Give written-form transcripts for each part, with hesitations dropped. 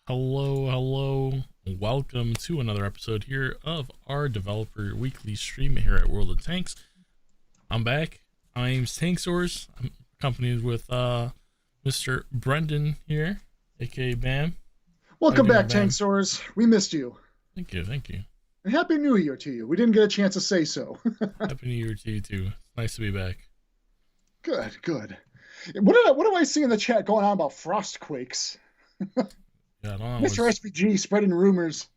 Hello. Welcome to another episode here of our developer weekly stream here at World of Tanks. I'm back. My name's Tankz0rz. I'm accompanied with Mr. Brendan here, aka Bam. Welcome back, Tankz0rz. We missed you. Thank you. And Happy New Year to you. We didn't get a chance to say so. Happy New Year to you too. Nice to be back. Good. What do I see in the chat going on about frost quakes? Yeah, I don't know. Mr. SPG spreading rumors.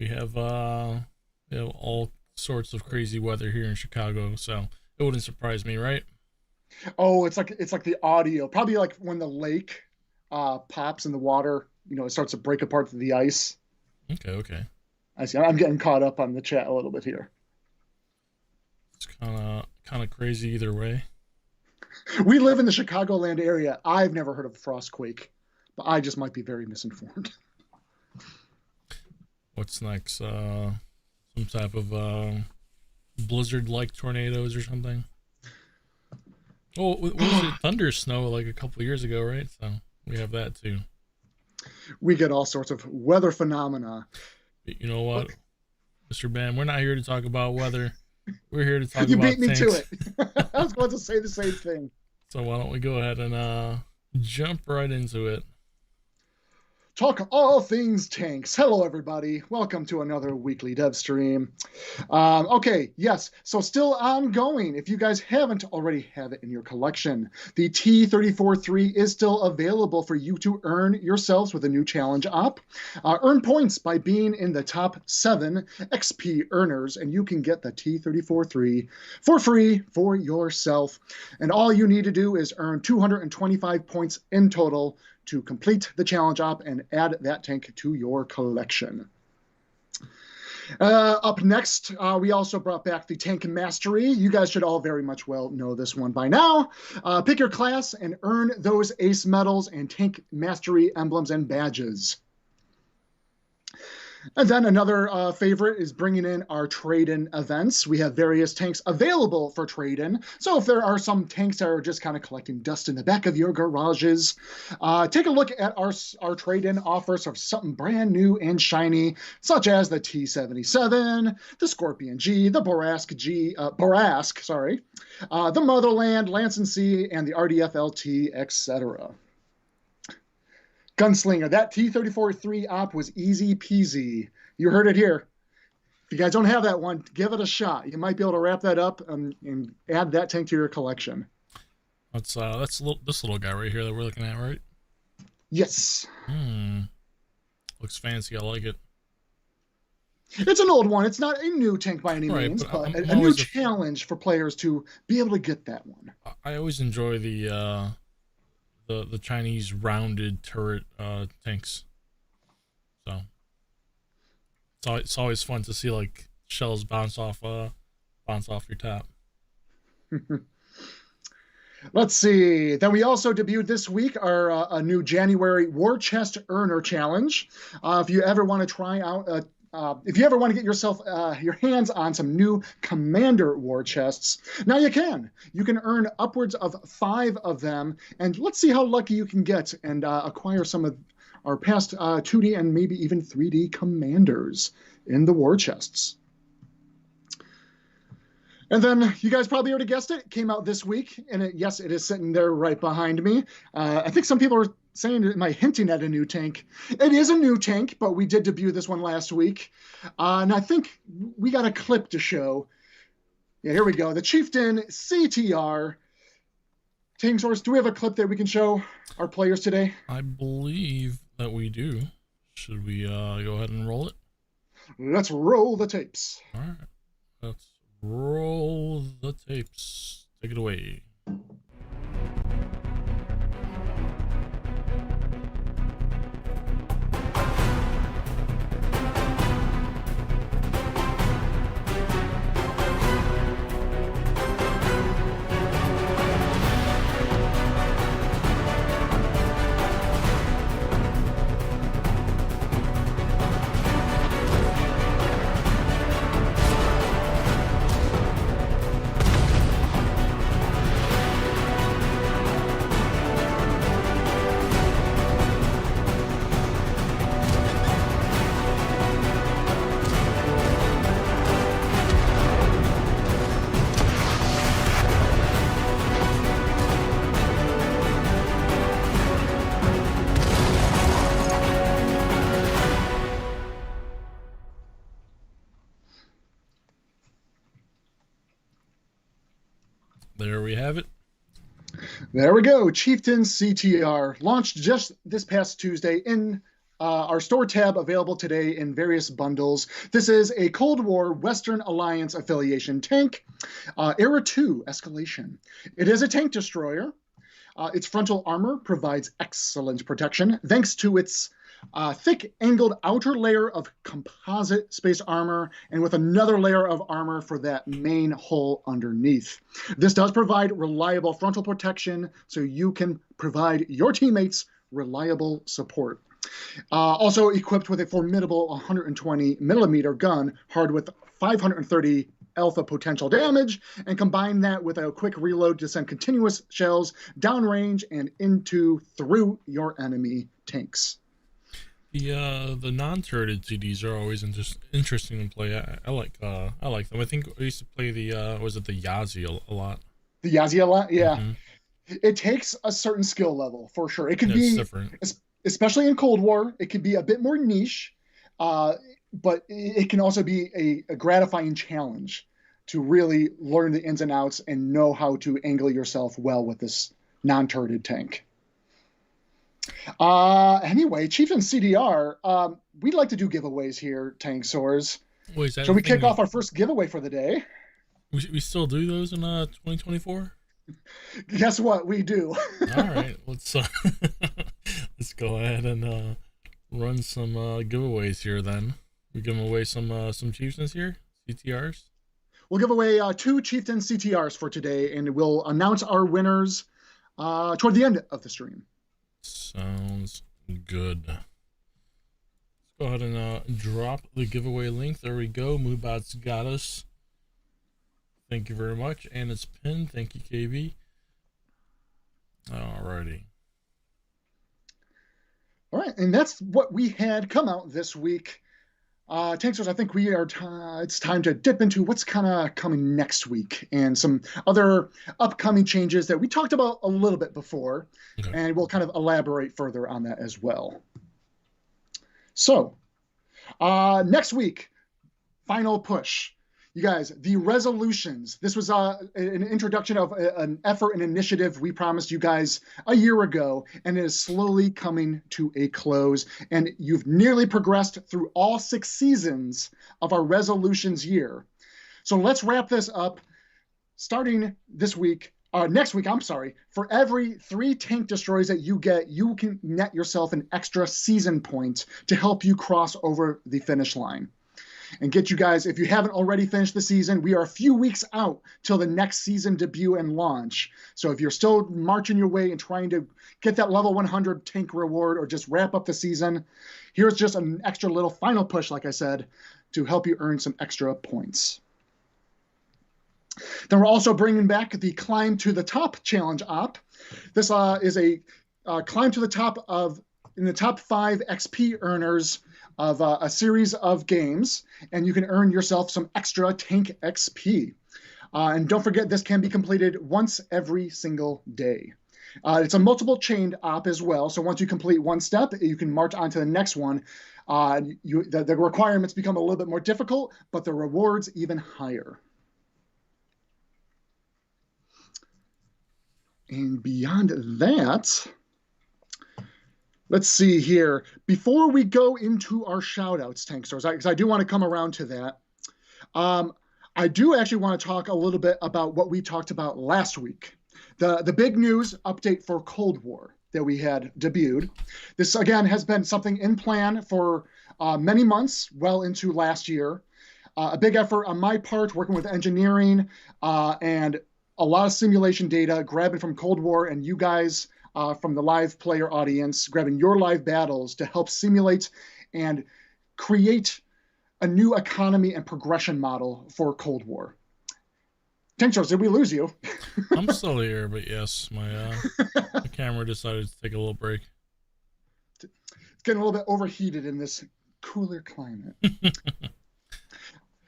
we have all sorts of crazy weather here in Chicago, so it wouldn't surprise me, right? Oh, it's like the audio. Probably like when the lake pops in the water, it starts to break apart the ice. Okay. I see. I'm getting caught up on the chat a little bit here. It's kind of crazy either way. We live in the Chicagoland area. I've never heard of a frost quake, but I just might be very misinformed. What's next? Some type of blizzard-like tornadoes or something? Oh, what was it? Thunder snow like a couple years ago, right? So we have that too. We get all sorts of weather phenomena. But you know what, okay. Mr. Bam, we're not here to talk about weather. We're here to talk about You beat me tanks. to it. I was going to say the same thing. So why don't we go ahead and jump right into it. Talk all things tanks. Hello, everybody. Welcome to another weekly dev stream. Okay, yes, so still ongoing. If you guys haven't already have it in your collection, the T34 is still available for you to earn yourselves with a new challenge op. Earn points by being in the top 7 XP earners, and you can get the T34 for free for yourself. And all you need to do is earn 225 points in total to complete the challenge op and add that tank to your collection. Up next, we also brought back the Tank Mastery. You guys should all very much well know this one by now. Pick your class and earn those ace medals and Tank Mastery emblems and badges. And then another favorite is bringing in our trade-in events. We have various tanks available for trade-in. So if there are some tanks that are just kind of collecting dust in the back of your garages, take a look at our trade-in offers of something brand new and shiny, such as the T77, the Scorpion G, the Borask G, the Motherland, Lance and C, and the RDF LT, etc. Gunslinger, that T34 op was easy peasy. You heard it here. If you guys don't have that one, give it a shot. You might be able to wrap that up and add that tank to your collection. That's this little guy right here that we're looking at, right? Yes. Looks fancy. I like it. It's an old one. It's not a new tank by any means, but a new challenge for players to be able to get that one. I always enjoy the Chinese rounded turret tanks. So it's always fun to see like shells bounce off your top. Let's see. Then we also debuted this week our a new January War Chest Earner Challenge. If you ever want to try out if you ever want to get yourself your hands on some new Commander War Chests, now you can. You can earn upwards of 5 of them, and let's see how lucky you can get and acquire some of our past 2D and maybe even 3D Commanders in the War Chests. And then, you guys probably already guessed it, came out this week, and yes, it is sitting there right behind me. I think some people are saying, am I hinting at a new tank? It is a new tank, but we did debut this one last week. And I think we got a clip to show. Yeah, here we go. The Chieftain CTR. Tankz0rz, do we have a clip that we can show our players today? I believe that we do. Should we go ahead and roll it? Let's roll the tapes. All right. Let's roll the tapes. Take it away. There we have it. There we go. Chieftain CTR launched just this past Tuesday in our store tab, available today in various bundles. This is a Cold War Western Alliance affiliation tank, Era 2 Escalation. It is a tank destroyer. Its frontal armor provides excellent protection thanks to its thick angled outer layer of composite space armor and with another layer of armor for that main hull underneath. This does provide reliable frontal protection so you can provide your teammates reliable support. Also equipped with a formidable 120 millimeter gun, hard with 530 alpha potential damage, and combine that with a quick reload to send continuous shells downrange and through your enemy tanks. The non-turreted CDs are always interesting to play. I like them. I think I used to play the Yazi a lot. The Yazi a lot, yeah. Mm-hmm. It takes a certain skill level for sure. It can be different, especially in Cold War. It can be a bit more niche, but it can also be a gratifying challenge to really learn the ins and outs and know how to angle yourself well with this non-turreted tank. Anyway, Chieftain CTR, we'd like to do giveaways here, Tankz0rz. Shall we kick off our first giveaway for the day? We still do those in 2024? Guess what? We do. All right, let's go ahead and run some giveaways here. Then we give away some chieftains here, CTRs. We'll give away 2 Chieftain CTRs for today, and we'll announce our winners toward the end of the stream. Sounds good. Let's go ahead and drop the giveaway link. There we go. Moobot's got us. Thank you very much. And it's pinned. Thank you, KB. Alrighty. All right, and that's what we had come out this week. Tankz0rz, I think we are. It's time to dip into what's kind of coming next week and some other upcoming changes that we talked about a little bit before, okay. And we'll kind of elaborate further on that as well. So, next week, final push. You guys, the resolutions. This was an introduction of an effort and initiative we promised you guys a year ago, and it is slowly coming to a close. And you've nearly progressed through all 6 seasons of our resolutions year. So let's wrap this up. Starting next week, I'm sorry. For every 3 tank destroys that you get, you can net yourself an extra season point to help you cross over the finish line. And get you guys, if you haven't already finished the season, we are a few weeks out till the next season debut and launch. So if you're still marching your way and trying to get that level 100 tank reward or just wrap up the season, here's just an extra little final push, like I said, to help you earn some extra points. Then we're also bringing back the Climb to the Top challenge op. This is a climb to the top in the top 5 XP earners of a series of games, and you can earn yourself some extra tank XP. And don't forget, this can be completed once every single day. It's a multiple chained op as well, so once you complete one step, you can march on to the next one. The requirements become a little bit more difficult, but the rewards even higher. And beyond that, let's see here. Before we go into our shout-outs, Tankz0rz, because I do want to come around to that, I do actually want to talk a little bit about what we talked about last week. The big news update for Cold War that we had debuted. This, again, has been something in plan for many months, well into last year. A big effort on my part, working with engineering and a lot of simulation data, grabbing from Cold War and you guys from the live player audience, grabbing your live battles to help simulate and create a new economy and progression model for Cold War. Tankz0rz, did we lose you? I'm still here, but yes, my camera decided to take a little break. It's getting a little bit overheated in this cooler climate.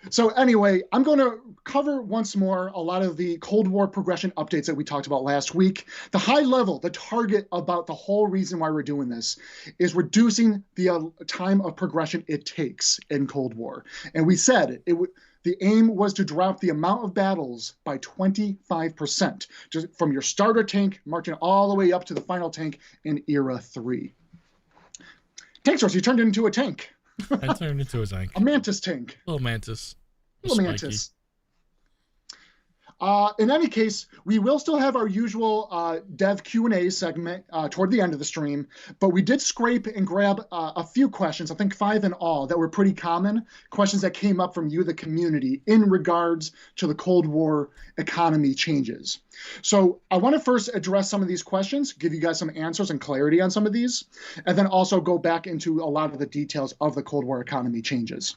So anyway, I'm going to cover once more a lot of the Cold War progression updates that we talked about last week. The high level, the target about the whole reason why we're doing this is reducing the time of progression it takes in Cold War. And we said The aim was to drop the amount of battles by 25%, just from your starter tank marching all the way up to the final tank in Era 3. Tankz0rz, you turned into a tank. I turned into a tank. A mantis tank. Little mantis. Little mantis. In any case, we will still have our usual dev Q&A segment toward the end of the stream, but we did scrape and grab a few questions, I think 5 in all, that were pretty common, questions that came up from you, the community, in regards to the Cold War economy changes. So I want to first address some of these questions, give you guys some answers and clarity on some of these, and then also go back into a lot of the details of the Cold War economy changes.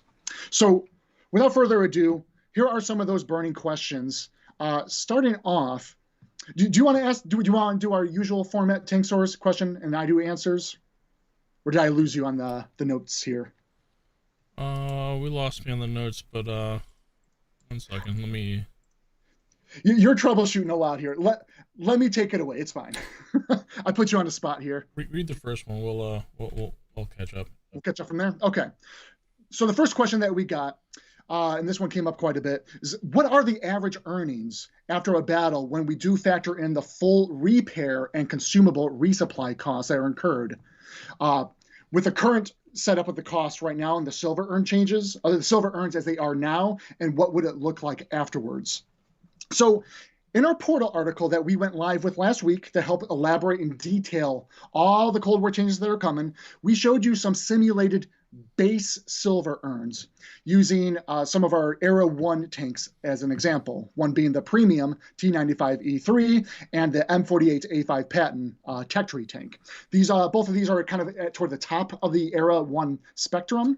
So without further ado, here are some of those burning questions. Starting off, do you want to ask? Do you want to do our usual format, Tankz0rz question, and I do answers, or did I lose you on the notes here? We lost me on the notes, but 1 second, let me. You're troubleshooting a lot here. Let me take it away. It's fine. I put you on the spot here. Read the first one. We'll catch up. We'll catch up from there. Okay. So the first question that we got. And this one came up quite a bit, is what are the average earnings after a battle when we do factor in the full repair and consumable resupply costs that are incurred? With the current setup of the cost right now and the silver earn changes, the silver earns as they are now, and what would it look like afterwards? So in our portal article that we went live with last week to help elaborate in detail all the Cold War changes that are coming, we showed you some simulated base silver earns using some of our Era 1 tanks as an example, one being the premium T95E3 and the M48A5 Patton tech tree tank. These both of these are kind of toward the top of the Era 1 spectrum,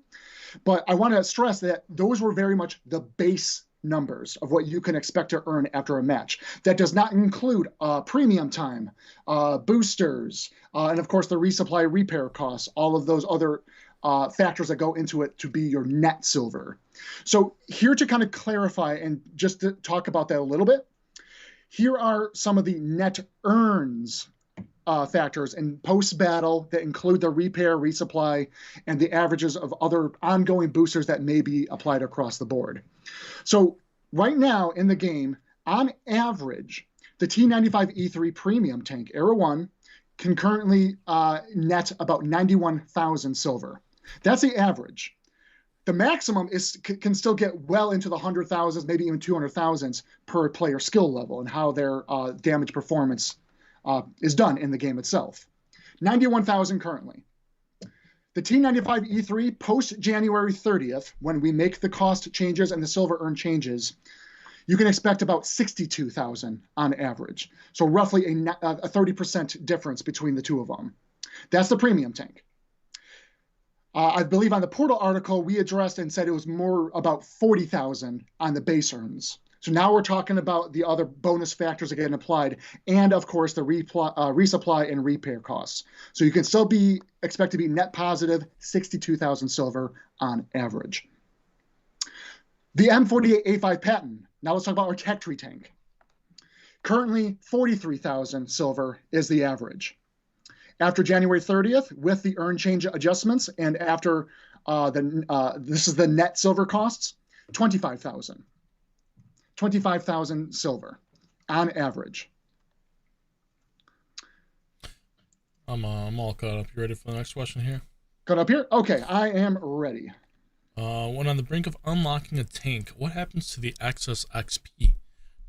but I want to stress that those were very much the base numbers of what you can expect to earn after a match. That does not include premium time, boosters, and of course the resupply repair costs, all of those other factors that go into it to be your net silver. So here to kind of clarify and just to talk about that a little bit, here are some of the net earns factors in post-battle that include the repair, resupply, and the averages of other ongoing boosters that may be applied across the board. So right now in the game, on average, the T95E3 premium tank, Era 1, can currently net about 91,000 silver. That's the average. The maximum can still get well into the 100,000s, maybe even 200,000s per player skill level and how their damage performance is done in the game itself. 91,000 currently. The T95E3 post January 30th, when we make the cost changes and the silver earn changes, you can expect about 62,000 on average. So roughly a 30% difference between the two of them. That's the premium tank. I believe on the portal article, we addressed and said it was more about 40,000 on the base earns. So now we're talking about the other bonus factors that get applied, and of course the resupply and repair costs. So you can still expect to be net positive 62,000 silver on average. The M48A5 Patton. Now let's talk about our tech tree tank. Currently 43,000 silver is the average. After January 30th, with the earn change adjustments, and after this is the net silver costs, 25,000. 25,000 silver on average. I'm all caught up. You ready for the next question here? Caught up here? Okay, I am ready. When on the brink of unlocking a tank, what happens to the excess XP?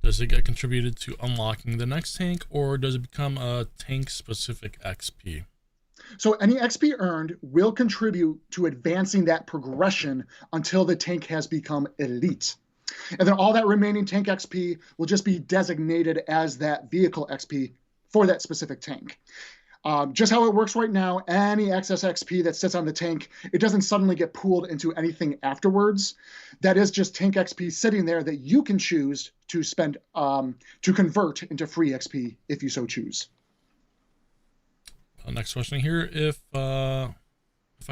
Does it get contributed to unlocking the next tank, or does it become a tank-specific XP? So any XP earned will contribute to advancing that progression until the tank has become elite. And then all that remaining tank XP will just be designated as that vehicle XP for that specific tank. Just how it works right now, any excess XP that sits on the tank, it doesn't suddenly get pooled into anything afterwards. That is just tank XP sitting there that you can choose to spend, to convert into free XP if you so choose. Next question here. If I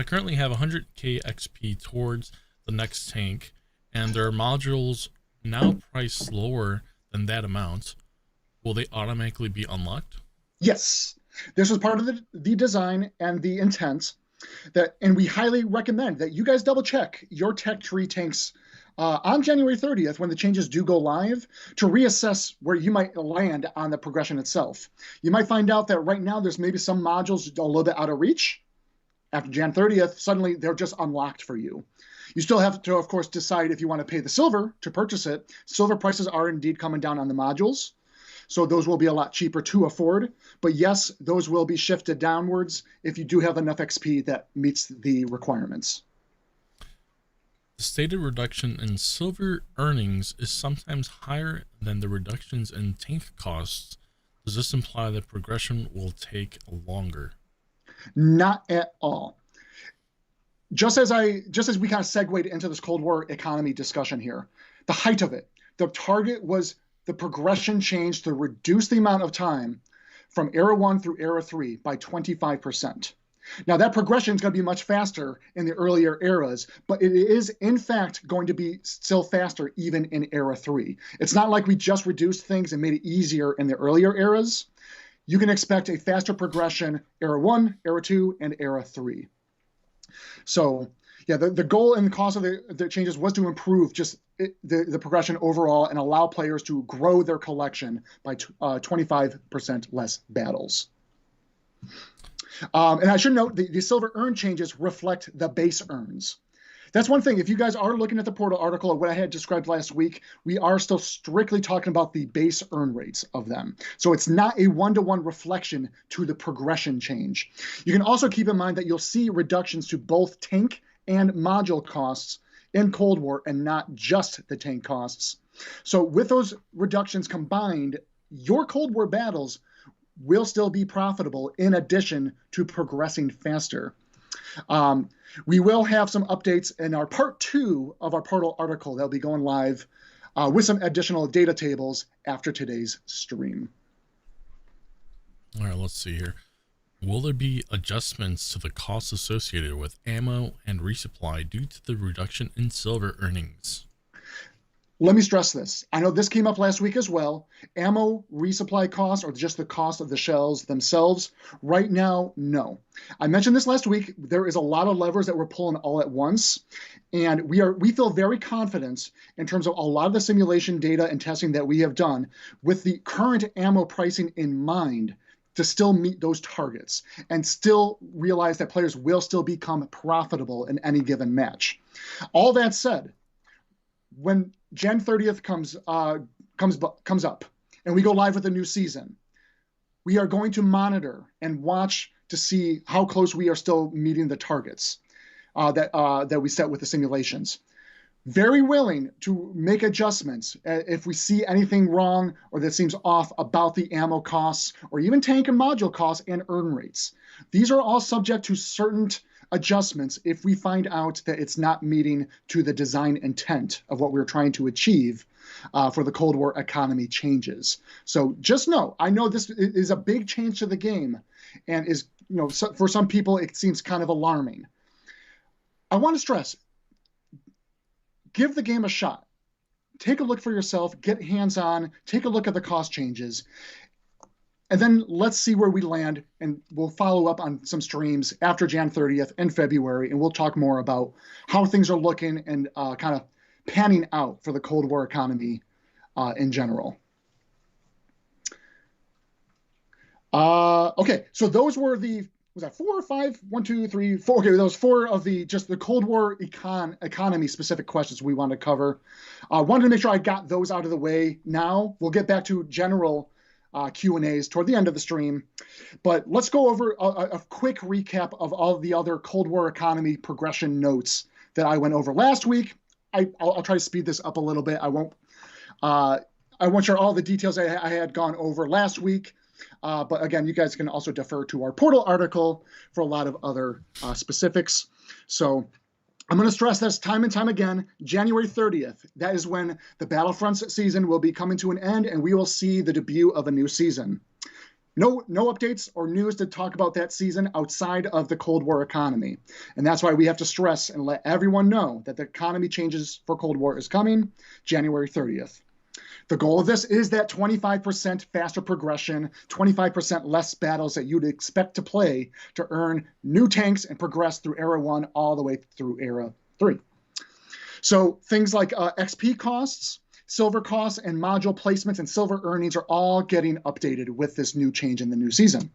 currently have 100k XP towards the next tank, and there are modules now priced lower than that amount, will they automatically be unlocked? Yes. This was part of the design and the intent, and we highly recommend that you guys double check your tech tree tank's on January 30th, when the changes do go live, to reassess where you might land on the progression itself. You might find out that right now there's maybe some modules a little bit out of reach. After Jan 30th, suddenly they're just unlocked for you. You still have to, of course, decide if you want to pay the silver to purchase it. Silver prices are indeed coming down on the modules, so those will be a lot cheaper to afford. But yes, those will be shifted downwards if you do have enough XP that meets the requirements. The stated reduction in silver earnings is sometimes higher than the reductions in tank costs. Does this imply that progression will take longer? Not at all. Just as we kind of segued into this Cold War economy discussion here, the height of it, the target was the progression change to reduce the amount of time from Era 1 through Era 3 by 25%. Now, that progression is going to be much faster in the earlier eras, but it is, in fact, going to be still faster even in Era 3. It's not like we just reduced things and made it easier in the earlier eras. You can expect a faster progression Era 1, Era 2, and Era 3. So, yeah, the goal and the cost of the changes was to improve just the progression overall and allow players to grow their collection by 25% less battles. And I should note the silver earn changes reflect the base earns. That's one thing. If you guys are looking at the portal article of what I had described last week, we are still strictly talking about the base earn rates of them. So it's not a one-to-one reflection to the progression change. You can also keep in mind that you'll see reductions to both tank and module costs in Cold War and not just the tank costs. So with those reductions combined, your Cold War battles will still be profitable in addition to progressing faster. We will have some updates in our part 2 of our portal article that'll be going live with some additional data tables after today's stream. All right, let's see here. Will there be adjustments to the costs associated with ammo and resupply due to the reduction in silver earnings? Let me stress this. I know this came up last week as well. Ammo resupply costs, or just the cost of the shells themselves, right now, no. I mentioned this last week. There is a lot of levers that we're pulling all at once, and we feel very confident in terms of a lot of the simulation data and testing that we have done with the current ammo pricing in mind to still meet those targets and still realize that players will still become profitable in any given match. All that said, when Jan 30th comes up and we go live with a new season, we are going to monitor and watch to see how close we are still meeting the targets that we set with the simulations. Very willing to make adjustments if we see anything wrong or that seems off about the ammo costs or even tank and module costs and earn rates. These are all subject to certain adjustments if we find out that it's not meeting to the design intent of what we're trying to achieve for the Cold War economy changes. So just know, I know this is a big change to the game and is, for some people, it seems kind of alarming. I want to stress, give the game a shot. Take a look for yourself, get hands-on, take a look at the cost changes, and then let's see where we land, and we'll follow up on some streams after Jan 30th in February, and we'll talk more about how things are looking and kind of panning out for the Cold War economy in general. Okay, so those were was that 4 or 5? 1, 2, 3, 4. Okay, those 4 of the Cold War economy specific questions we wanted to cover. Wanted to make sure I got those out of the way now. We'll get back to general Q&As toward the end of the stream. But let's go over a quick recap of all the other Cold War economy progression notes that I went over last week. I'll try to speed this up a little bit. I won't share all the details I had gone over last week. But again, you guys can also defer to our portal article for a lot of other specifics. So I'm going to stress this time and time again. January 30th, that is when the Battlefront season will be coming to an end, and we will see the debut of a new season. No updates or news to talk about that season outside of the Cold War economy. And that's why we have to stress and let everyone know that the economy changes for Cold War is coming January 30th. The goal of this is that 25% faster progression, 25% less battles that you'd expect to play to earn new tanks and progress through Era 1 all the way through Era 3. So things like XP costs, silver costs, and module placements and silver earnings are all getting updated with this new change in the new season.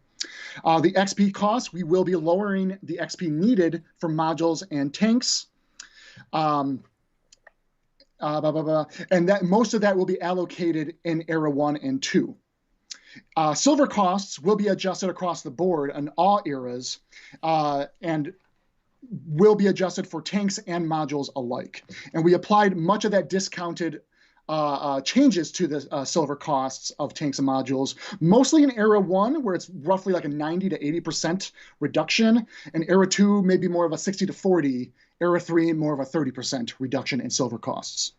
The XP costs, we will be lowering the XP needed for modules and tanks. And that most of that will be allocated in Era 1 and 2. Silver costs will be adjusted across the board on all eras and will be adjusted for tanks and modules alike. And we applied much of that discounted changes to the silver costs of tanks and modules, mostly in Era 1, where it's roughly like a 90 to 80% reduction, and Era 2, maybe more of a 60 to 40, Era 3, more of a 30% reduction in silver costs.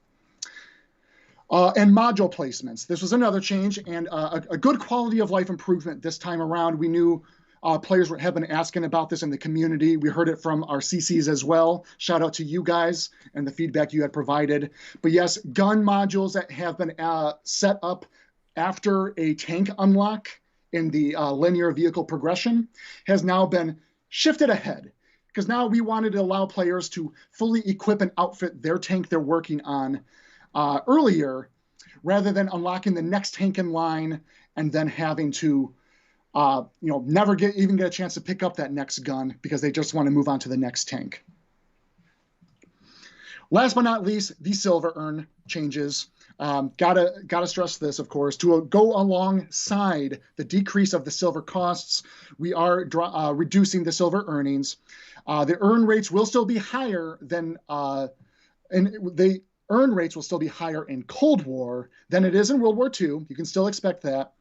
And module placements. This was another change and a good quality of life improvement this time around. We knew players have been asking about this in the community. We heard it from our CCs as well. Shout out to you guys and the feedback you had provided. But yes, gun modules that have been set up after a tank unlock in the linear vehicle progression has now been shifted ahead, because now we wanted to allow players to fully equip and outfit their tank they're working on earlier, rather than unlocking the next tank in line and then having to never even get a chance to pick up that next gun because they just want to move on to the next tank. Last but not least, the silver urn changes. Gotta stress this, of course, to go alongside the decrease of the silver costs. We are reducing the silver earnings. The earn rates will still be higher than, earn rates will still be higher in Cold War than it is in World War II. You can still expect that.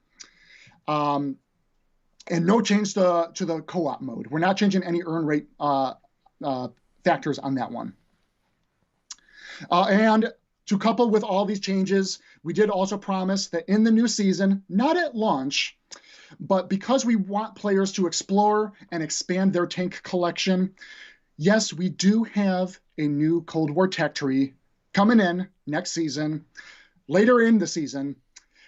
And no change to the co-op mode. We're not changing any earn rate factors on that one. And to couple with all these changes, we did also promise that in the new season, not at launch, but because we want players to explore and expand their tank collection, yes, we do have a new Cold War tech tree coming in next season, later in the season,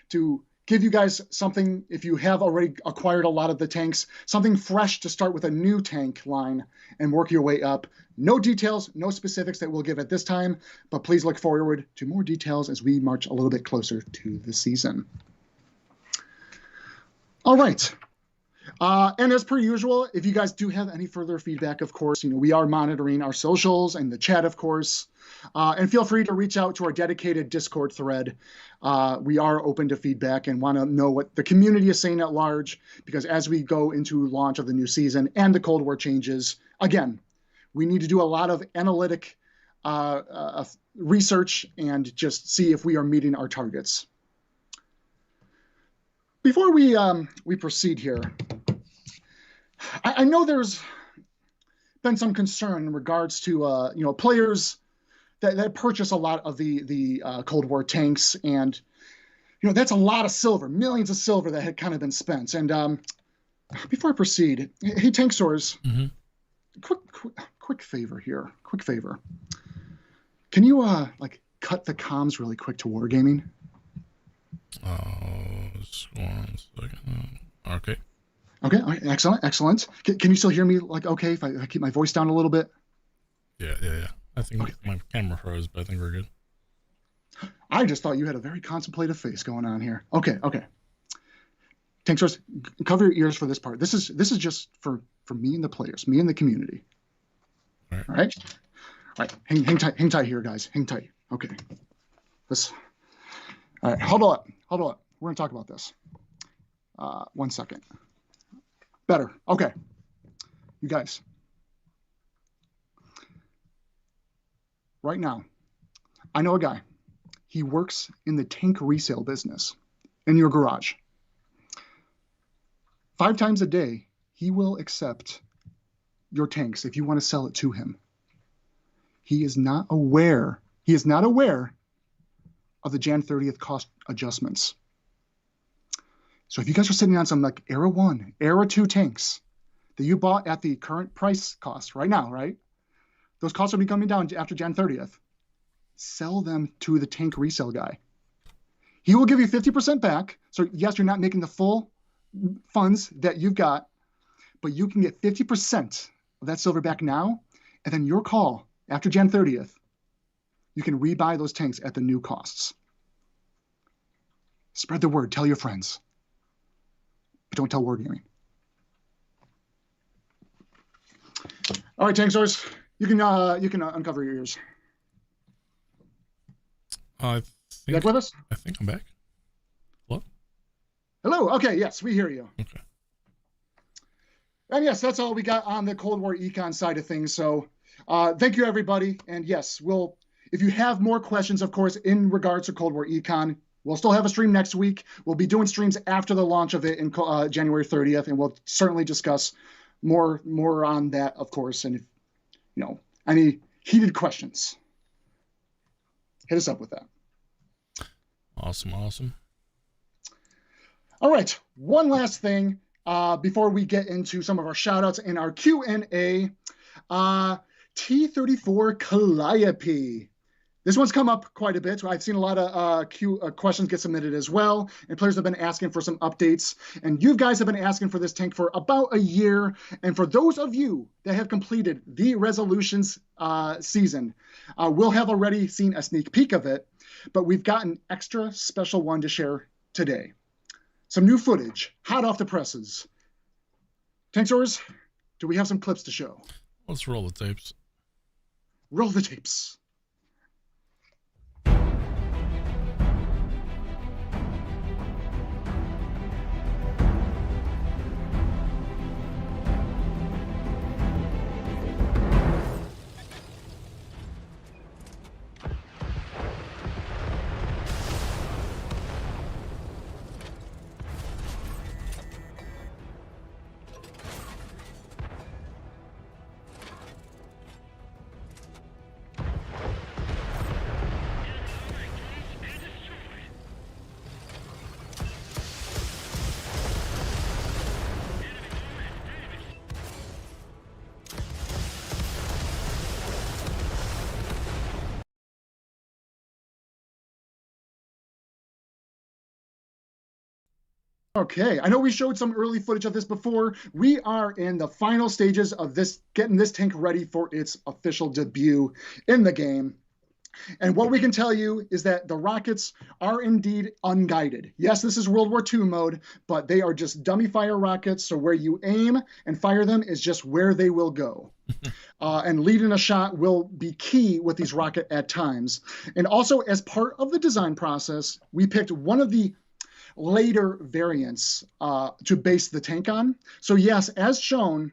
to give you guys something, if you have already acquired a lot of the tanks, something fresh to start with a new tank line and work your way up. No details, no specifics that we'll give at this time, but please look forward to more details as we march a little bit closer to the season. All right. And as per usual, if you guys do have any further feedback, of course, we are monitoring our socials and the chat, of course. And feel free to reach out to our dedicated Discord thread. We are open to feedback and want to know what the community is saying at large, because as we go into launch of the new season and the Cold War changes, again, we need to do a lot of analytic research and just see if we are meeting our targets. Before we proceed here, I know there's been some concern in regards to players that purchase a lot of the Cold War tanks, and that's a lot of silver, millions of silver that had kind of been spent. And before I proceed, hey Tankz0rz, quick favor here, quick favor. Can you cut the comms really quick to Wargaming? Just 1 second. Okay. Okay. All right, excellent. Can you still hear me? Okay, if I keep my voice down a little bit. Yeah. I think my camera froze, but I think we're good. I just thought you had a very contemplative face going on here. Okay. Tankz0rz, cover your ears for this part. This is just for me and the players, me and the community. All right. Hang tight here, guys. Hang tight. Okay. All right. Hold on. We're gonna talk about this. 1 second. Better. Okay. You guys. Right now, I know a guy. He works in the tank resale business in your garage. 5 times a day, he will accept your tanks if you want to sell it to him. He is not aware of the Jan 30th cost adjustments. So if you guys are sitting on some Era 1, Era 2 tanks that you bought at the current price cost right now, right? Those costs will be coming down after Jan 30th. Sell them to the tank resale guy. He will give you 50% back. So yes, you're not making the full funds that you've got, but you can get 50% of that silver back now, and then your call after Jan 30th you can rebuy those tanks at the new costs. Spread the word. Tell your friends. But don't tell Wargaming. All right, Tankz0rz, you can uncover your ears. You back with us? I think I'm back. Hello? Hello. Okay, yes, we hear you. Okay. And yes, that's all we got on the Cold War econ side of things. So thank you, everybody. And yes, if you have more questions, of course, in regards to Cold War econ, we'll still have a stream next week. We'll be doing streams after the launch of it in January 30th, and we'll certainly discuss more on that, of course. And if any heated questions, hit us up with that. Awesome. All right, one last thing before we get into some of our shout-outs and our Q&A. T34 Kopy. This one's come up quite a bit. I've seen a lot of questions get submitted as well, and players have been asking for some updates. And you guys have been asking for this tank for about a year. And for those of you that have completed the Resolutions season, we'll have already seen a sneak peek of it, but we've got an extra special one to share today. Some new footage, hot off the presses. Tankz0rz, do we have some clips to show? Let's roll the tapes. Roll the tapes. Okay, I know we showed some early footage of this before. We are in the final stages of getting this tank ready for its official debut in the game. And what we can tell you is that the rockets are indeed unguided. Yes, this is World War II mode, but they are just dummy fire rockets. So where you aim and fire them is just where they will go. And leading a shot will be key with these rockets at times. And also, as part of the design process, we picked one of the later variants to base the tank on. So yes, as shown,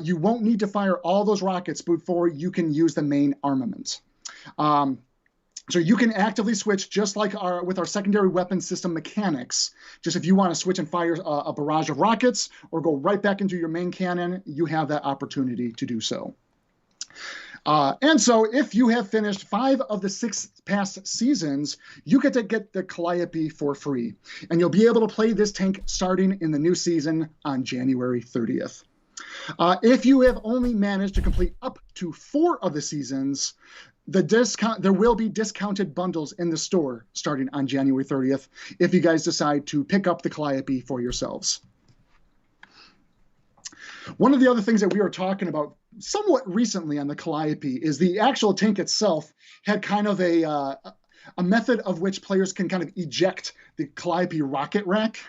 you won't need to fire all those rockets before you can use the main armament. So you can actively switch just like with our secondary weapon system mechanics. Just if you want to switch and fire a barrage of rockets or go right back into your main cannon, you have that opportunity to do so. And so if you have finished 5 of the 6 past seasons, you get to get the Calliope for free. And you'll be able to play this tank starting in the new season on January 30th. If you have only managed to complete up to 4 of the seasons, there will be discounted bundles in the store starting on January 30th if you guys decide to pick up the Calliope for yourselves. One of the other things that we were talking about somewhat recently on the Calliope is the actual tank itself had kind of a method of which players can kind of eject the Calliope rocket rack.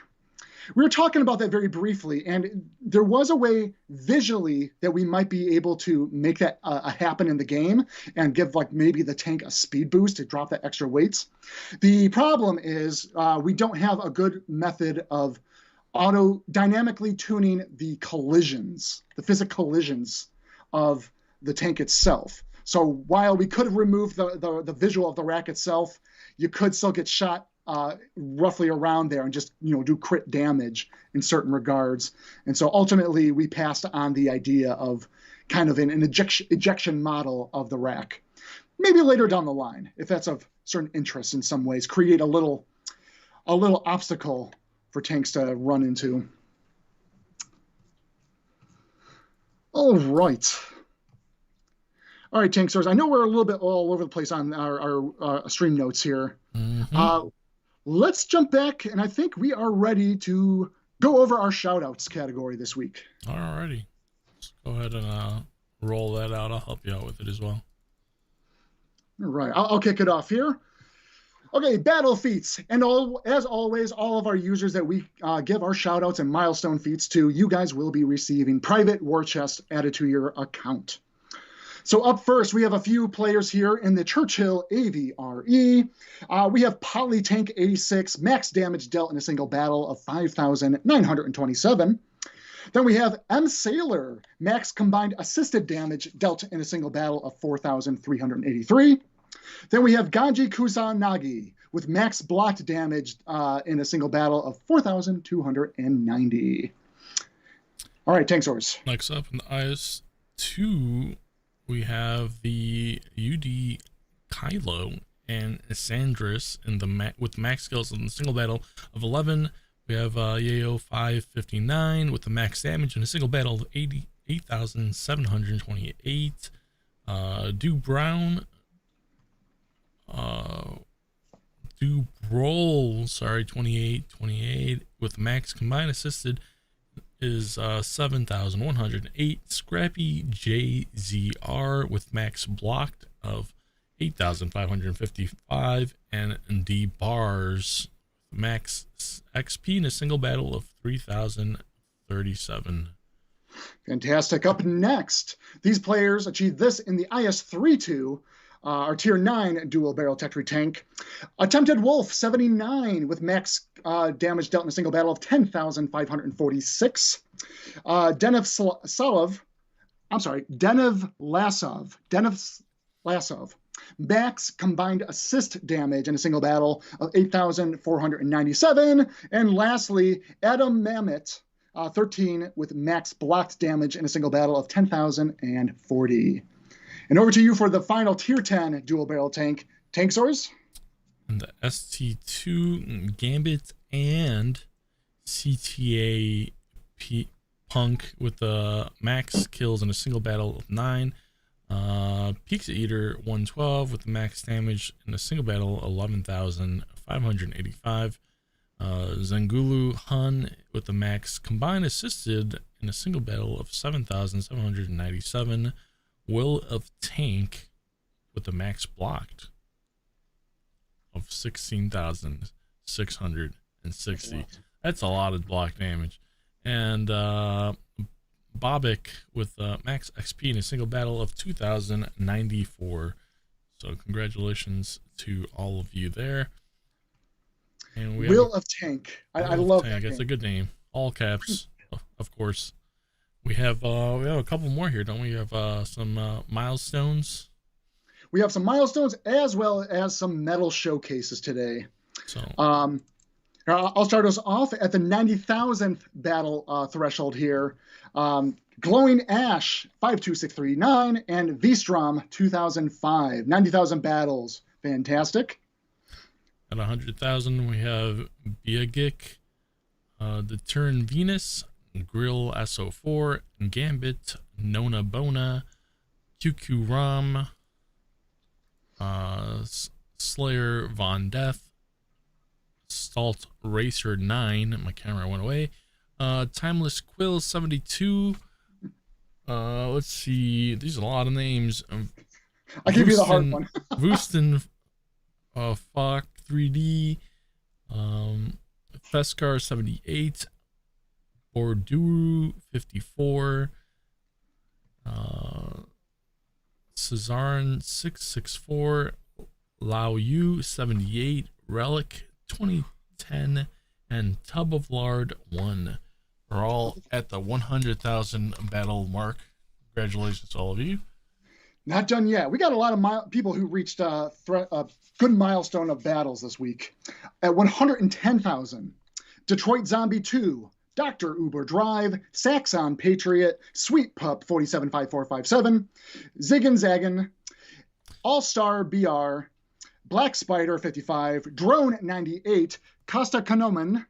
We were talking about that very briefly, and there was a way visually that we might be able to make that happen in the game and give like maybe the tank a speed boost to drop that extra weight. The problem is we don't have a good method of dynamically tuning the collisions, the physical collisions of the tank itself. So while we could have removed the visual of the rack itself, you could still get shot roughly around there and just do crit damage in certain regards. And so ultimately we passed on the idea of kind of an ejection model of the rack. Maybe later down the line, if that's of certain interest in some ways, create a little obstacle for tanks to run into. All right, Tankz0rz. I know we're a little bit all over the place on our stream notes here. Mm-hmm. Let's jump back, and I think we are ready to go over our shoutouts category this week. Alrighty. Let's go ahead and roll that out. I'll help you out with it as well. All right, I'll kick it off here. Okay, battle feats. And as always, all of our users that we give our shout outs and milestone feats to, you guys will be receiving private war chests added to your account. So up first, we have a few players here in the Churchill AVRE. We have Polytank 86, max damage dealt in a single battle of 5,927. Then we have M. Sailor, max combined assisted damage dealt in a single battle of 4,383. Then we have Ganji Kusanagi with max blocked damage in a single battle of 4,290. All right, Tankz0rz. Next up in the IS-2, we have the UD Kylo and Sandris in the with max skills in the single battle of 11. We have Yayo 559 with the max damage in a single battle of 8,728. Do Brown, Dubrol, 28 with max combined assisted is 7,108. Scrappy JZR with max blocked of 8,555, and D Bars max XP in a single battle of 3,037. Fantastic. Up next, these players achieved this in the IS-32, our Tier 9 dual barrel tech tank. Attempted Wolf 79 with max damage dealt in a single battle of 10,546. Denev Lasov, max combined assist damage in a single battle of 8,497. And lastly, Adam Mamet 13 with max blocked damage in a single battle of 10,040. And over to you for the final Tier 10 dual barrel tank, Tankz0rz. And the ST2 Gambit and CTA Punk with the max kills in a single battle of 9. Pizza Eater 112 with the max damage in a single battle 11,585. Zangulu Hun with the max combined assisted in a single battle of 7,797. Will of Tank with the max blocked of 16,660. That's a lot of block damage. And Bobik with max XP in a single battle of 2,094. So congratulations to all of you there. And we Will of Tank. I love that. It's a good name. All caps, of course. We have a couple more here, don't we? We have some milestones. We have some milestones as well as some medal showcases today. So I'll start us off at the 90,000th battle threshold here. Glowing Ash 52639 and Vstrom 2005. 90,000 battles. Fantastic. At 100,000, we have Biagik, the Turn Venus, Grill SO4, Gambit, Nona Bona, QQ Ram, Slayer Von Death, Salt Racer 9. My camera went away. Timeless Quill 72. Let's see. These are a lot of names. I'll give you the hard one. Vooston, Fuck 3D, Feskar 78, Borduru 54, Cezarn 664, Lao Yu 78, Relic 2010, and Tub of Lard 1 are all at the 100,000 battle mark. Congratulations to all of you. Not done yet. We got a lot of people who reached a good milestone of battles this week. At 110,000, Detroit Zombie 2, Dr. Uber Drive, Saxon Patriot, Sweet Pup 475457, Ziggin Zaggin, All-Star BR, Black Spider 55, Drone 98, Costa Kanoman,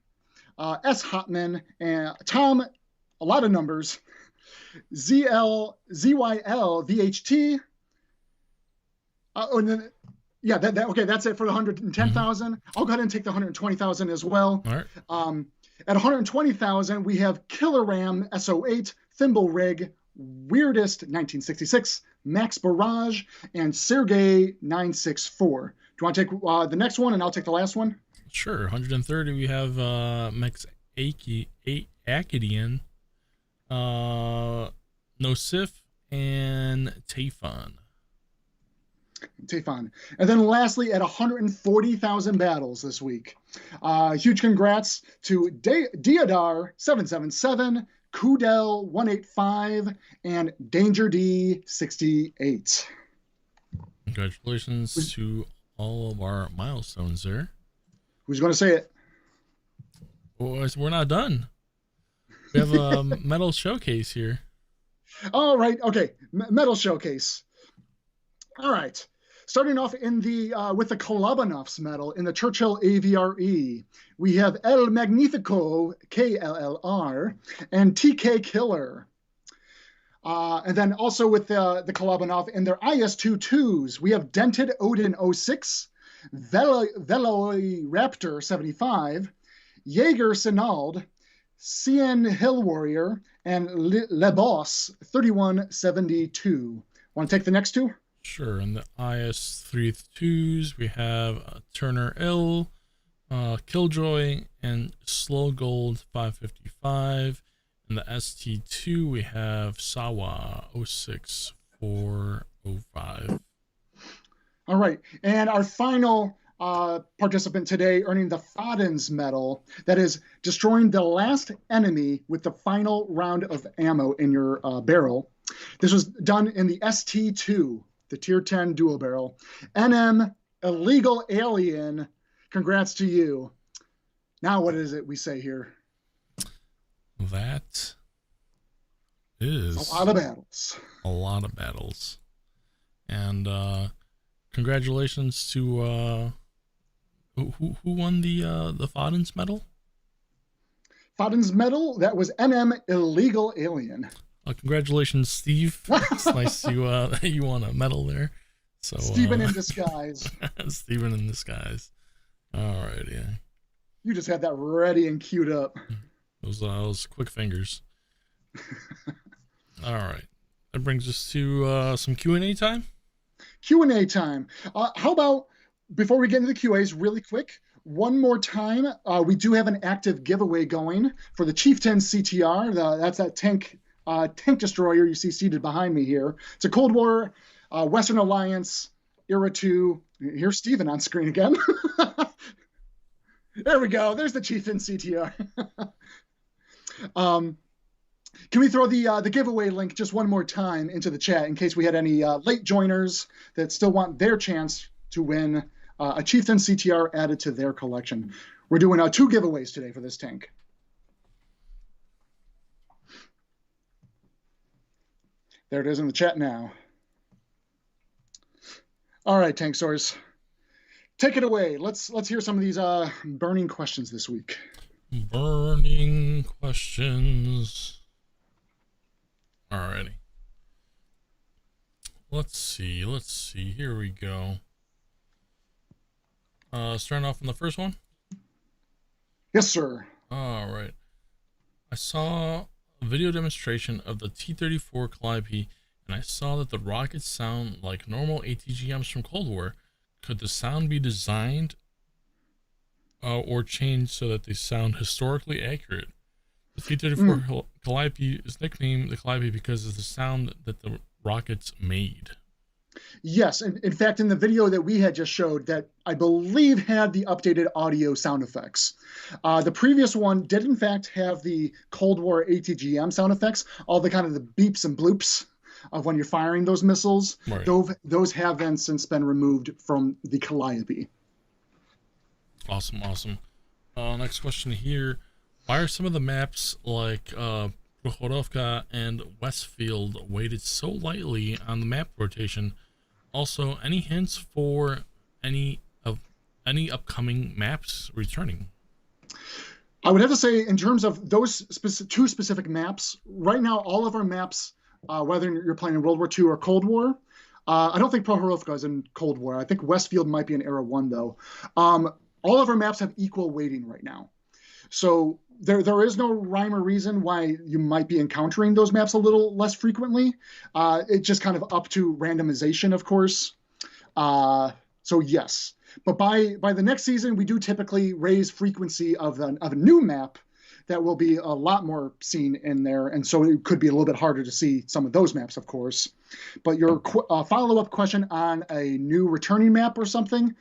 S. Hotman, and Tom, a lot of numbers, ZYL VHT. Okay, that's it for the 110,000. I'll go ahead and take the 120,000 as well. All right. At 120,000, we have Killer Ram SO8, Thimble Rig Weirdest 1966, Max Barrage, and Sergey 964. Do you want to take the next one and I'll take the last one? Sure. 130, we have Max Akidian, Nosif, and Tafon. Tafon. And then lastly, at 140,000 battles this week. Huge congrats to Diodar777, Kudel185, and Danger D68. Congratulations to all of our milestones there. Who's going to say it? Boys, we're not done. We have a medal showcase here. All right. Okay. Medal showcase. All right. Starting off in the with the Kolobanovs medal in the Churchill AVRE, we have El Magnifico KLLR and TK Killer. And then also with the Kolobanov in their IS-22s, we have Dented Odin 06, Veloy Raptor 75, Jaeger Sinald, CN Hill Warrior, and Le Boss 3172. Want to take the next two? Sure. In the IS-32s, we have Turner Ill, Killjoy, and Slow Gold 555. In the ST2, we have Sawa 06405. All right. And our final participant today earning the Fadens medal, that is destroying the last enemy with the final round of ammo in your barrel. This was done in the ST2, the Tier 10 dual barrel. NM Illegal Alien, congrats to you. Now what is it we say here? That is a lot of battles. A lot of battles. And congratulations to who won the Fadens medal? Fadens medal, that was NM Illegal Alien. Congratulations, Steve. It's nice you won a medal there. So Steven in disguise. Steven in disguise. All right, yeah. You just had that ready and queued up. Those quick fingers. All right. That brings us to some Q&A time. Q&A time. How about, before we get into the QAs really quick, one more time, we do have an active giveaway going for the Chieftain CTR. That's that tank destroyer you see seated behind me here. It's a Cold War, Western Alliance, Era 2. Here's Steven on screen again. There we go. There's the Chieftain CTR. Can we throw the giveaway link just one more time into the chat in case we had any late joiners that still want their chance to win a Chieftain CTR added to their collection? We're doing 2 giveaways today for this tank. There it is in the chat now. All right, Tankz0rz. Take it away. Let's hear some of these burning questions this week. Burning questions. Alrighty. Let's see. Here we go. Starting off on the first one? Yes, sir. Alright. I saw a video demonstration of the T34 Kopy, and I saw that the rockets sound like normal ATGMs from Cold War. Could the sound be designed or changed so that they sound historically accurate? The T34 Kopy is nicknamed the Kopy because of the sound that the rockets made. Yes, in fact, in the video that we had just showed, that I believe had the updated audio sound effects. The previous one did in fact have the Cold War ATGM sound effects, all the kind of the beeps and bloops of when you're firing those missiles. Right. Those have then since been removed from the Calliope. Awesome. Next question here. Why are some of the maps like Prokhorovka and Westfield weighted so lightly on the map rotation? Also, any hints for any upcoming maps returning? I would have to say, in terms of those 2 specific maps, right now all of our maps, whether you're playing in World War II or Cold War, I don't think Prokhorovka is in Cold War. I think Westfield might be in Era 1 though. All of our maps have equal weighting right now. So there is no rhyme or reason why you might be encountering those maps a little less frequently. It's just kind of up to randomization, of course. So yes, but by the next season, we do typically raise frequency of a new map that will be a lot more seen in there, and so it could be a little bit harder to see some of those maps, of course. But your follow-up question on a new returning map or something,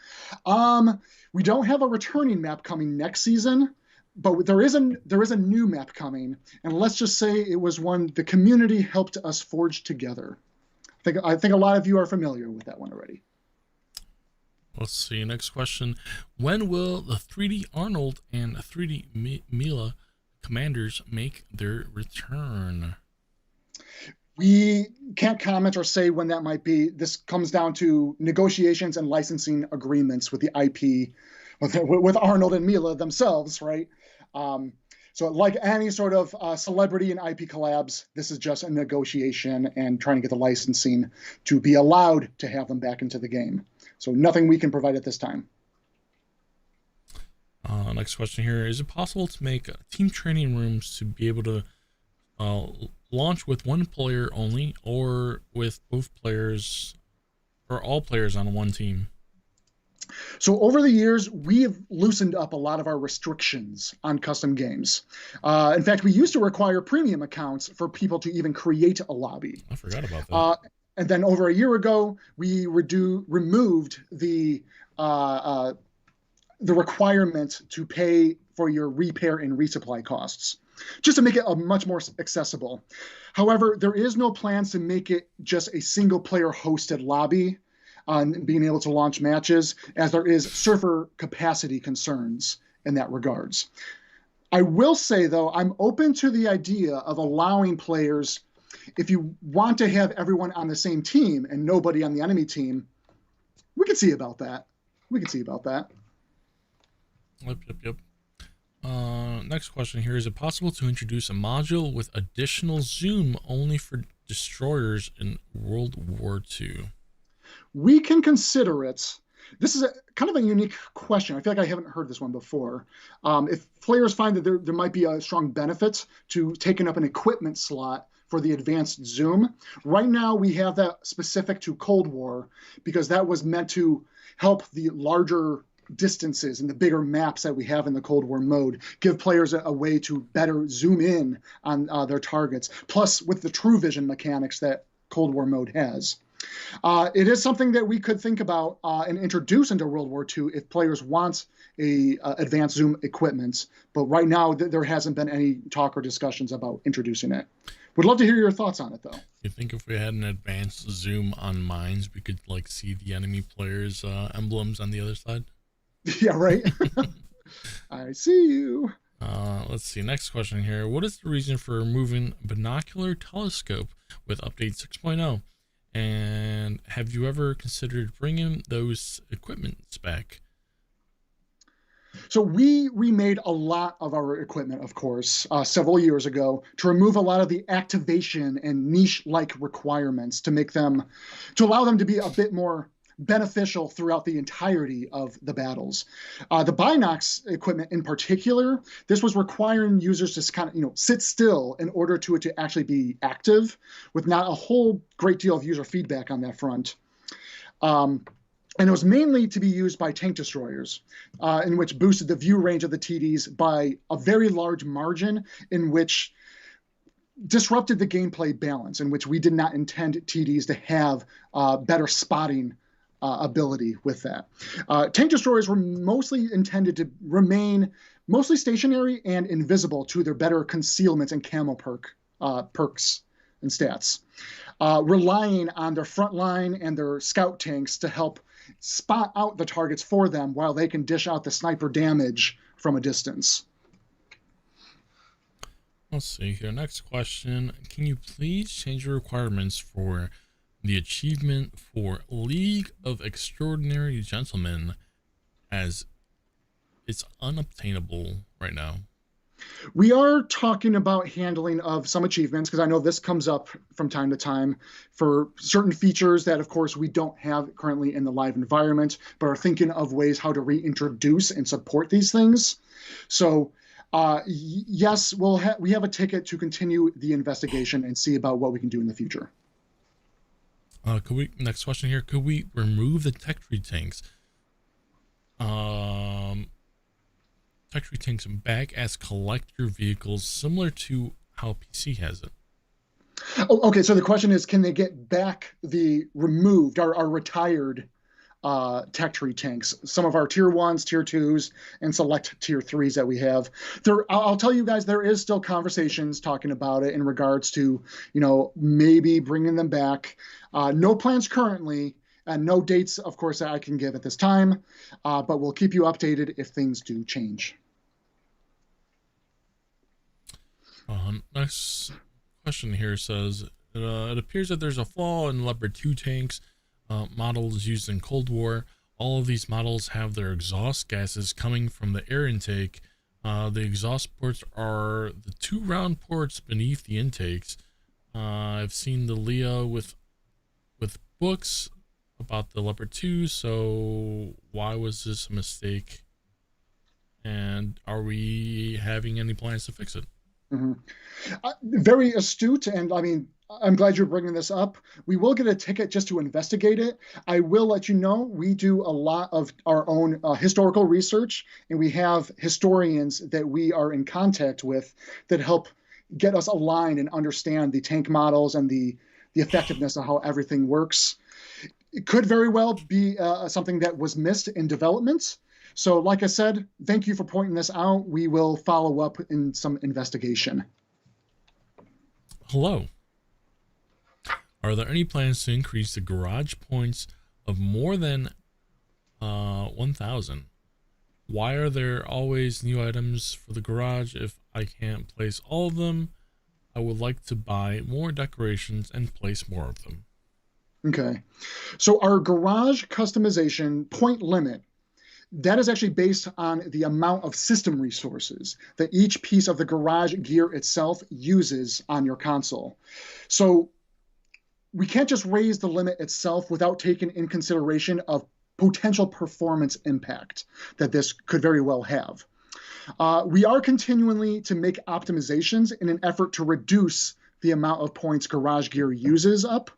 we don't have a returning map coming next season, but there is a new map coming, and let's just say it was one the community helped us forge together. I think a lot of you are familiar with that one already. Let's see. Next question: when will the 3D Arnold and 3D Mila commanders make their return? We can't comment or say when that might be. This comes down to negotiations and licensing agreements with the IP, with Arnold and Mila themselves, right? So like any sort of celebrity and IP collabs, this is just a negotiation and trying to get the licensing to be allowed to have them back into the game. So nothing we can provide at this time. Next question here: is it possible to make team training rooms to be able to launch with one player only, or with both players, or all players on one team? So over the years, we have loosened up a lot of our restrictions on custom games. In fact, we used to require premium accounts for people to even create a lobby. I forgot about that. And then over a year ago, we removed the requirement to pay for your repair and resupply costs, just to make it much more accessible. However, there is no plans to make it just a single player hosted lobby on being able to launch matches, as there is server capacity concerns in that regards. I will say, though, I'm open to the idea of allowing players, if you want to have everyone on the same team and nobody on the enemy team, we can see about that. Yep. Next question here: is it possible to introduce a module with additional zoom only for destroyers in World War II? We can consider it. This is kind of a unique question. I feel like I haven't heard this one before. If players find that there might be a strong benefit to taking up an equipment slot for the advanced zoom, right now we have that specific to Cold War, because that was meant to help the larger distances and the bigger maps that we have in the Cold War mode, give players a way to better zoom in on their targets, plus with the true vision mechanics that Cold War mode has. It is something that we could think about and introduce into World War II if players want a advanced zoom equipment, but right now there hasn't been any talk or discussions about introducing it. Would love to hear your thoughts on it, though. You think if we had an advanced zoom on mines, we could like see the enemy players' emblems on the other side? Yeah, right. I see you. Let's see. Next question here: what is the reason for removing binocular telescope with update 6.0? And have you ever considered bringing those equipments back? So we remade a lot of our equipment, of course, several years ago to remove a lot of the activation and niche-like requirements to allow them to be a bit more beneficial throughout the entirety of the battles. The Binox equipment in particular, this was requiring users to kind of, sit still in order to it to actually be active, with not a whole great deal of user feedback on that front. And it was mainly to be used by tank destroyers, in which boosted the view range of the TDs by a very large margin, in which disrupted the gameplay balance, in which we did not intend TDs to have better spotting ability with that. Tank destroyers were mostly intended to remain mostly stationary and invisible to their better concealment and camo perks and stats, relying on their front line and their scout tanks to help spot out the targets for them while they can dish out the sniper damage from a distance. Let's see here. Next question: can you please change the requirements for the achievement for League of Extraordinary Gentlemen, as it's unobtainable right now? We are talking about handling of some achievements, because I know this comes up from time to time for certain features that, of course, we don't have currently in the live environment, but are thinking of ways how to reintroduce and support these things. So Yes, we have a ticket to continue the investigation and see about what we can do in the future. Next question here. Could we remove the tech tree tanks? Tech tree tanks back as collector vehicles, similar to how PC has it. Oh, okay, so the question is, can they get back the removed, our retired tech tree tanks, some of our tier 1s, tier 2s, and select tier 3s that we have? I'll tell you guys, there is still conversations talking about it in regards to, maybe bringing them back. No plans currently, and no dates, of course, that I can give at this time, but we'll keep you updated if things do change. Next question here says, it appears that there's a flaw in Leopard 2 tanks models used in Cold War. All of these models have their exhaust gases coming from the air intake. The exhaust ports are the 2 round ports beneath the intakes. I've seen the Leah with books about the Leopard 2, so why was this a mistake? And are we having any plans to fix it? Mm-hmm. Very astute, and I mean, I'm glad you're bringing this up. We will get a ticket just to investigate it. I will let you know we do a lot of our own historical research, and we have historians that we are in contact with that help get us aligned and understand the tank models and the effectiveness of how everything works. It could very well be something that was missed in development. So like I said, thank you for pointing this out. We will follow up in some investigation. Hello. Are there any plans to increase the garage points of more than 1,000? Why are there always new items for the garage if I can't place all of them? I would like to buy more decorations and place more of them. Okay. So our garage customization point limit, that is actually based on the amount of system resources that each piece of the garage gear itself uses on your console. So we can't just raise the limit itself without taking in consideration of potential performance impact that this could very well have. We are continually to make optimizations in an effort to reduce the amount of points garage gear uses up,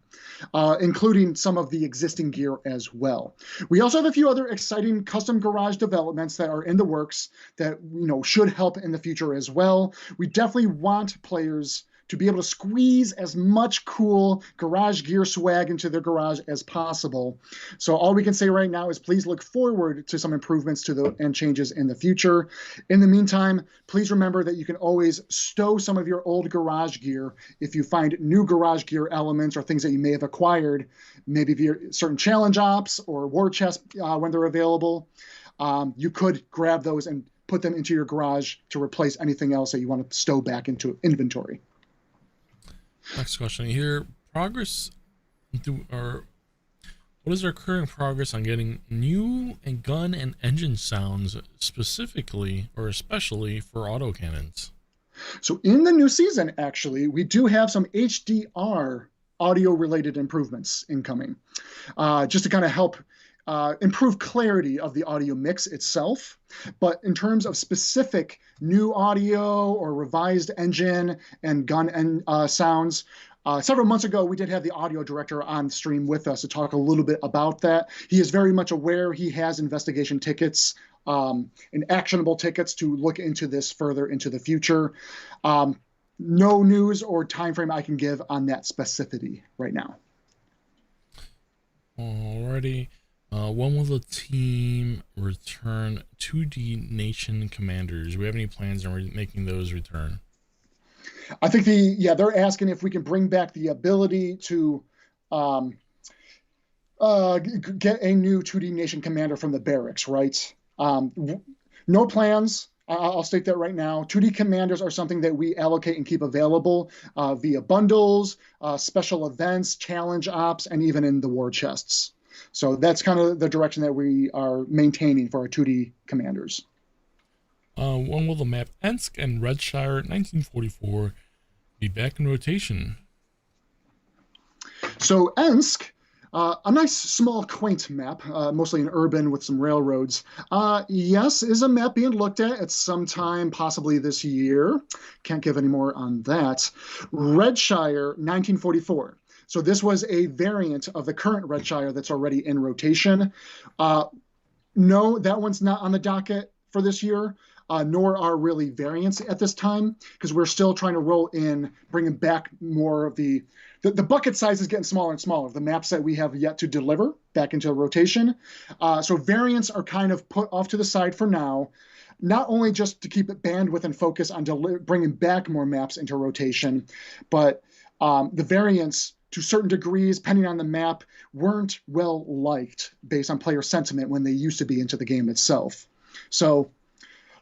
including some of the existing gear as well. We also have a few other exciting custom garage developments that are in the works that should help in the future as well. We definitely want players to be able to squeeze as much cool garage gear swag into their garage as possible. So all we can say right now is please look forward to some improvements and changes in the future. In the meantime, please remember that you can always stow some of your old garage gear if you find new garage gear elements or things that you may have acquired, maybe via certain challenge ops or war chests when they're available. You could grab those and put them into your garage to replace anything else that you want to stow back into inventory. Next question here. What is our current progress on getting new gun and engine sounds specifically or especially for autocannons? So in the new season, actually, we do have some HDR audio related improvements incoming, just to kind of help improve clarity of the audio mix itself. But in terms of specific new audio or revised engine and gun sounds, several months ago, we did have the audio director on stream with us to talk a little bit about that. He is very much aware. He has investigation tickets and actionable tickets to look into this further into the future. No news or time frame I can give on that specificity right now. Alrighty. When will the team return 2D Nation Commanders? Do we have any plans on making those return? I think they're asking if we can bring back the ability to get a new 2D Nation Commander from the barracks, right? No plans. I'll state that right now. 2D Commanders are something that we allocate and keep available via bundles, special events, challenge ops, and even in the war chests. So that's kind of the direction that we are maintaining for our 2D Commanders. When will the map Ensk and Redshire 1944 be back in rotation? So Ensk, A nice, small, quaint map, mostly an urban with some railroads. Yes, is a map being looked at some time, possibly this year. Can't give any more on that. Redshire 1944. So this was a variant of the current Redshire that's already in rotation. No, that one's not on the docket for this year, nor are really variants at this time, because we're still trying to roll in, bringing back more of the bucket size is getting smaller and smaller. The maps that we have yet to deliver back into rotation. So variants are kind of put off to the side for now, not only just to keep it bandwidth and focus on bringing back more maps into rotation, but the variants, to certain degrees, depending on the map, weren't well liked based on player sentiment when they used to be into the game itself. So,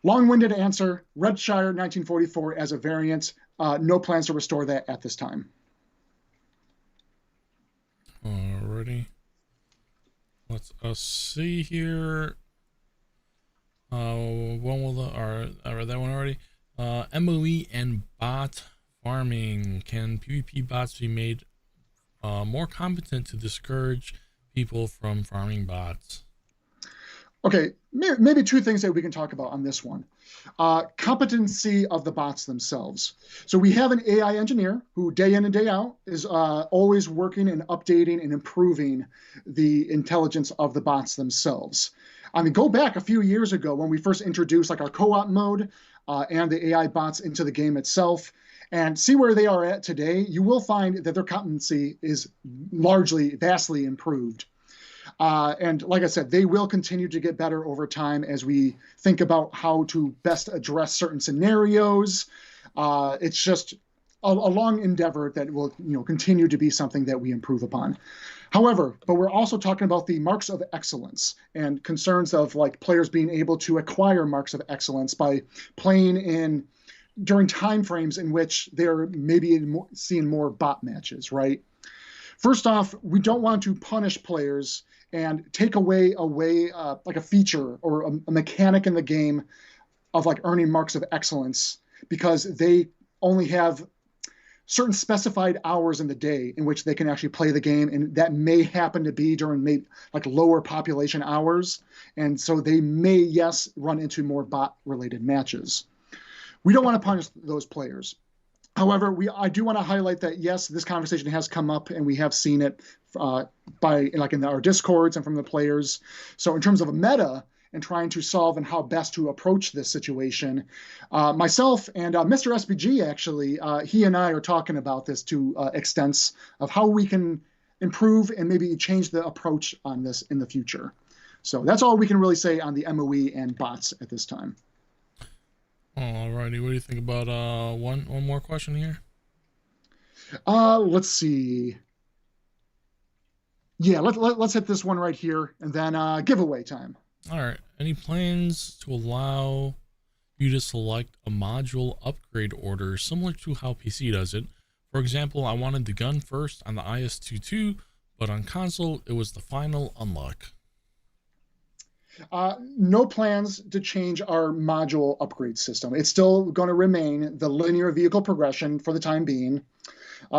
long-winded answer, Redshire 1944 as a variant. No plans to restore that at this time. Alrighty. Let's see here. When will I read that one already. MOE and bot farming. Can PvP bots be made more competent to discourage people from farming bots? Okay, maybe two things that we can talk about on this one. Competency of the bots themselves. So we have an AI engineer who day in and day out is always working and updating and improving the intelligence of the bots themselves. I mean, go back a few years ago when we first introduced like our co-op mode and the AI bots into the game itself, and see where they are at today. You will find that their competency is vastly improved. And like I said, they will continue to get better over time as we think about how to best address certain scenarios. It's just a long endeavor that will continue to be something that we improve upon. However, but we're also talking about the marks of excellence and concerns of like players being able to acquire marks of excellence by playing during time frames in which they're maybe seeing more bot matches, right? First off, we don't want to punish players and take away like a feature or a mechanic in the game of like earning marks of excellence because they only have certain specified hours in the day in which they can actually play the game, and that may happen to be during maybe like lower population hours, and so they may, yes, run into more bot related matches. We don't want to punish those players. However, I do want to highlight that, yes, this conversation has come up and we have seen it in our Discords and from the players. So in terms of a meta and trying to solve and how best to approach this situation, myself and Mr. SBG, actually, he and I are talking about this to extents of how we can improve and maybe change the approach on this in the future. So that's all we can really say on the MOE and bots at this time. Alrighty, what do you think about one more question here? Let's see. Yeah, let's hit this one right here, and then giveaway time. All right. Any plans to allow you to select a module upgrade order similar to how PC does it? For example, I wanted the gun first on the IS-22, but on console it was the final unlock. No plans to change our module upgrade system. It's still going to remain the linear vehicle progression for the time being.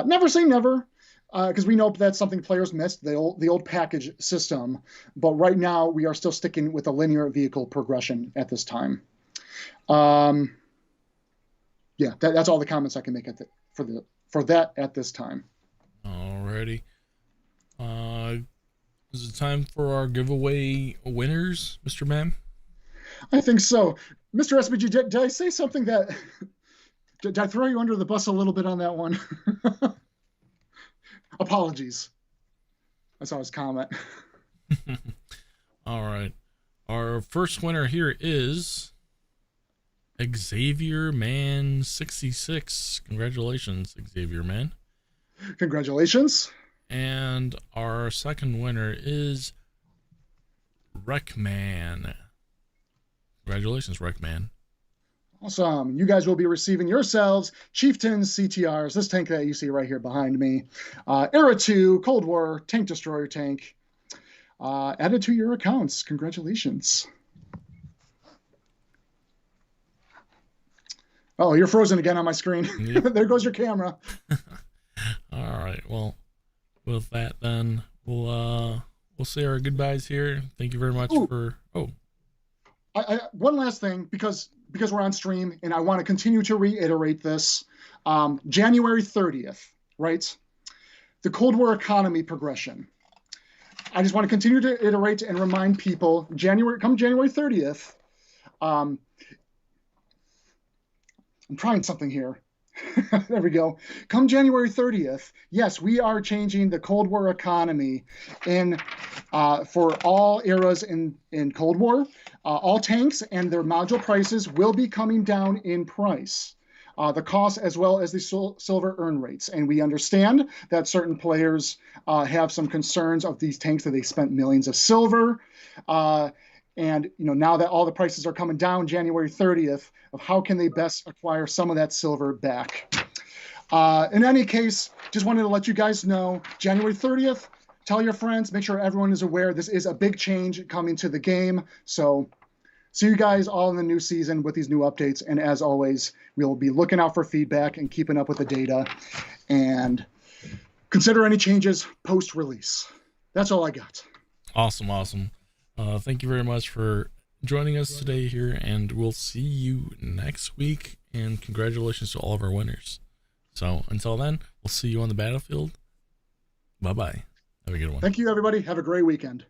Never say never, because we know that's something players missed, the old package system. But right now, we are still sticking with the linear vehicle progression at this time. Yeah, that's all the comments I can make for that at this time. Alrighty. Is it time for our giveaway winners, Mr. Ma'am? I think so. Mr. SBG, did I say something that... Did I throw you under the bus a little bit on that one? Apologies. I saw his comment. All right. Our first winner here is Xavier Man 66. Congratulations, Xavier Man. Congratulations. And our second winner is Wreckman. Congratulations, Wreckman. Awesome. You guys will be receiving yourselves Chieftain CTRs, this tank that you see right here behind me. Era 2, Cold War, Tank Destroyer tank. Added to your accounts. Congratulations. Oh, you're frozen again on my screen. Yep. There goes your camera. All right. Well, with that then, we'll say our goodbyes here. Thank you very much for. Oh, one last thing, because we're on stream, and I want to continue to reiterate this. January 30th, right? The Cold War economy progression. I just want to continue to iterate and remind people. Come January 30th. I'm trying something here. There we go. Come January 30th, yes, we are changing the Cold War economy for all eras in Cold War. All tanks and their module prices will be coming down in price. The cost as well as the silver earn rates. And we understand that certain players have some concerns of these tanks that they spent millions of silver. And now that all the prices are coming down January 30th, of how can they best acquire some of that silver back. In any case, just wanted to let you guys know, January 30th, tell your friends, make sure everyone is aware this is a big change coming to the game. So see you guys all in the new season with these new updates. And as always, we'll be looking out for feedback and keeping up with the data. And consider any changes post-release. That's all I got. awesome. Thank you very much for joining us today here, and we'll see you next week. And congratulations to all of our winners. So until then, we'll see you on the battlefield. Bye-bye. Have a good one. Thank you, everybody. Have a great weekend.